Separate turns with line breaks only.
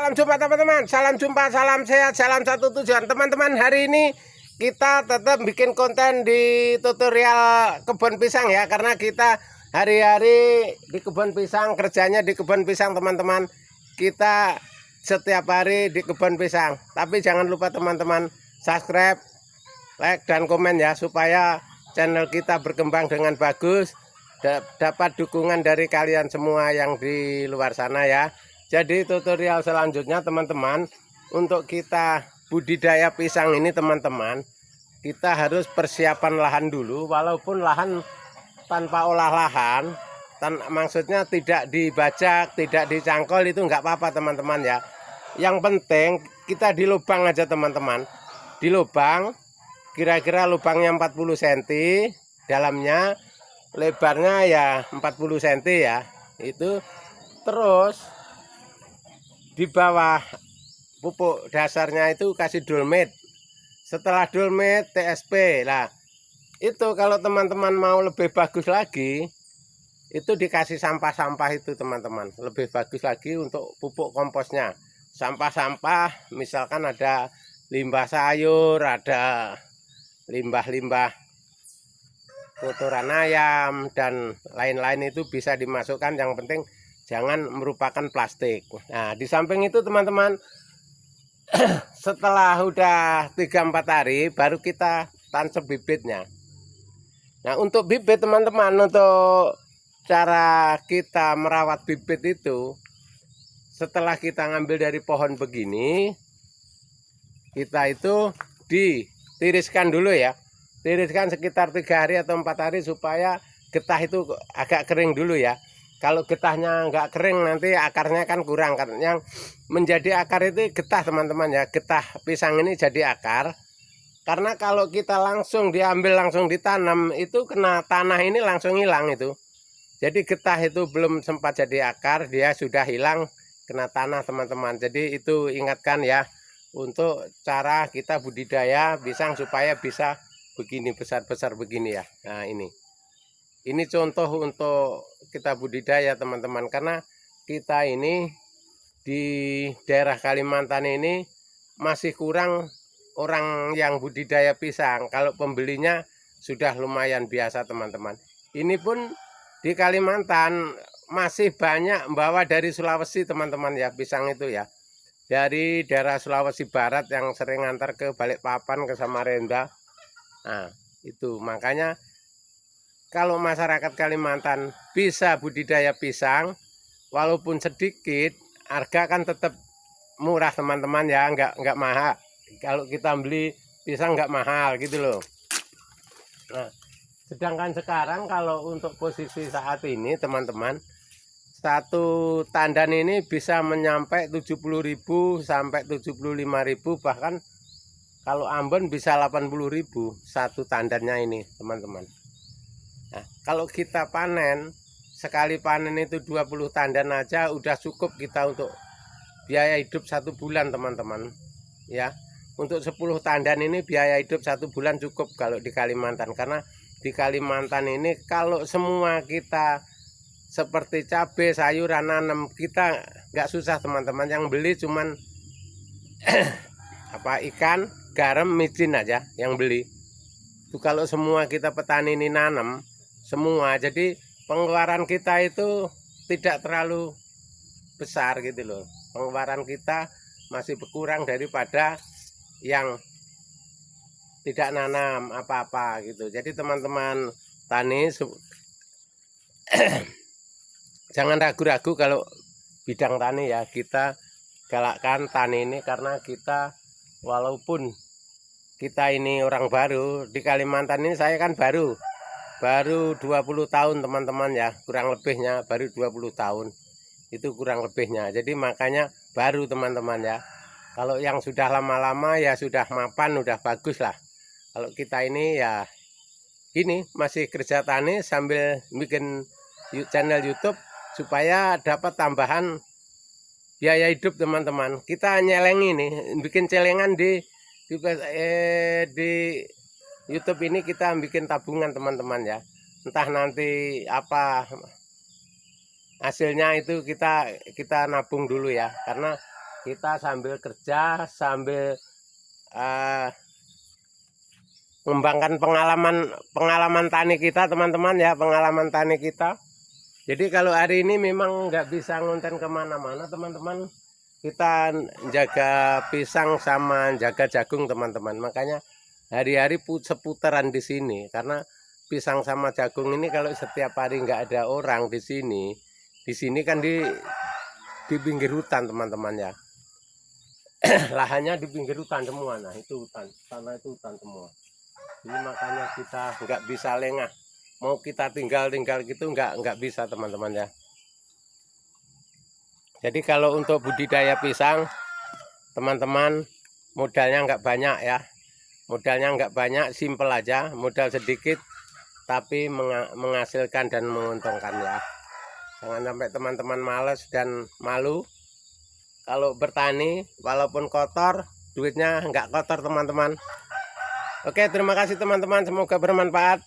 salam jumpa teman-teman. Salam jumpa, salam sehat, salam satu tujuan. Teman-teman, hari ini kita tetap bikin konten di tutorial kebun pisang ya. Karena kita hari-hari di kebun pisang, kerjanya di kebun pisang teman-teman. Kita setiap hari di kebun pisang. Tapi jangan lupa teman-teman subscribe, like, dan komen ya. Supaya channel kita berkembang dengan bagus. Dapat dukungan dari kalian semua yang di luar sana ya. Jadi tutorial selanjutnya teman-teman, untuk kita budidaya pisang ini teman-teman, kita harus persiapan lahan dulu. Walaupun lahan tanpa olah lahan, maksudnya tidak dibajak, tidak dicangkol, itu nggak apa-apa teman-teman ya. Yang penting kita di lubang aja teman-teman. Di lubang, kira-kira lubangnya 40 cm, dalamnya lebarnya ya 40 cm ya. Itu terus di bawah pupuk dasarnya itu kasih dolomit. Setelah dolomit TSP. Nah, itu kalau teman-teman mau lebih bagus lagi, itu dikasih sampah-sampah itu teman-teman. Lebih bagus lagi untuk pupuk komposnya. Sampah-sampah misalkan ada limbah sayur, ada limbah-limbah kotoran ayam dan lain-lain, itu bisa dimasukkan. Yang penting jangan merupakan plastik. Nah, di samping itu teman-teman, setelah udah 3-4 hari baru kita tancap bibitnya. Nah, untuk bibit teman-teman, untuk cara kita merawat bibit itu, setelah kita ngambil dari pohon begini, kita itu ditiriskan dulu ya. Tiriskan sekitar 3 hari atau 4 hari supaya getah itu agak kering dulu ya. Kalau getahnya nggak kering nanti akarnya kan kurang. Yang menjadi akar itu getah teman-teman ya. Getah pisang ini jadi akar. Karena kalau kita langsung diambil langsung ditanam, itu kena tanah ini langsung hilang itu. Jadi getah itu belum sempat jadi akar, dia sudah hilang kena tanah teman-teman. Jadi itu ingatkan ya, untuk cara kita budidaya pisang supaya bisa begini, besar-besar begini ya. Nah, ini contoh untuk kita budidaya teman-teman, karena kita ini di daerah Kalimantan ini masih kurang orang yang budidaya pisang. Kalau pembelinya sudah lumayan biasa teman-teman. Ini pun di Kalimantan masih banyak bawa dari Sulawesi teman-teman ya, pisang itu ya. Dari daerah Sulawesi Barat yang sering antar ke Balikpapan, ke Samarinda. Nah, itu makanya kalau masyarakat Kalimantan bisa budidaya pisang, walaupun sedikit, harga kan tetap murah teman-teman ya, nggak mahal. Kalau kita beli pisang nggak mahal gitu loh. Nah, sedangkan sekarang kalau untuk posisi saat ini teman-teman, satu tandan ini bisa menyampai 70.000 sampai 75.000, bahkan kalau Ambon bisa 80.000 satu tandannya ini teman-teman. Nah, kalau kita panen, sekali panen itu 20 tandan aja udah cukup kita untuk biaya hidup 1 bulan teman-teman ya. Untuk 10 tandan ini biaya hidup 1 bulan cukup kalau di Kalimantan. Karena di Kalimantan ini kalau semua kita seperti cabai, sayuran, nanam, kita nggak susah teman-teman. Yang beli cuman ikan, garam, micin aja yang beli. Itu kalau semua kita petani ini nanam semua, jadi pengeluaran kita itu tidak terlalu besar gitu loh. Pengeluaran kita masih berkurang daripada yang tidak nanam apa-apa gitu. Jadi teman-teman tani jangan ragu-ragu kalau bidang tani ya. Kita galakkan tani ini, karena kita walaupun kita ini orang baru di Kalimantan ini, saya kan baru 20 tahun teman-teman ya, kurang lebihnya baru 20 tahun itu kurang lebihnya. Jadi makanya baru teman-teman ya. Kalau yang sudah lama-lama ya sudah mapan, udah bagus lah. Kalau kita ini ya ini masih kerja tani sambil bikin channel YouTube supaya dapat tambahan biaya hidup teman-teman. Kita nyeleng ini, bikin celengan di YouTube ini, kita bikin tabungan teman-teman ya. Entah nanti apa hasilnya itu kita nabung dulu ya. Karena kita sambil kerja, sambil mengembangkan pengalaman tani kita teman-teman ya, pengalaman tani kita. Jadi kalau hari ini memang nggak bisa ngonten kemana-mana teman-teman, kita jaga pisang sama jaga jagung teman-teman. Makanya hari-hari seputaran di sini, karena pisang sama jagung ini kalau setiap hari nggak ada orang di sini kan di pinggir hutan teman-teman ya. Lahannya di pinggir hutan semua. Nah itu hutan, tanah itu hutan semua. Jadi makanya kita nggak bisa lengah. Mau kita tinggal gitu nggak bisa teman-teman ya. Jadi kalau untuk budidaya pisang teman-teman modalnya nggak banyak ya. Modalnya nggak banyak, simple aja, modal sedikit tapi menghasilkan dan menguntungkan ya. Jangan sampai teman-teman males dan malu kalau bertani, walaupun kotor duitnya nggak kotor teman-teman. Oke, terima kasih teman-teman, semoga bermanfaat.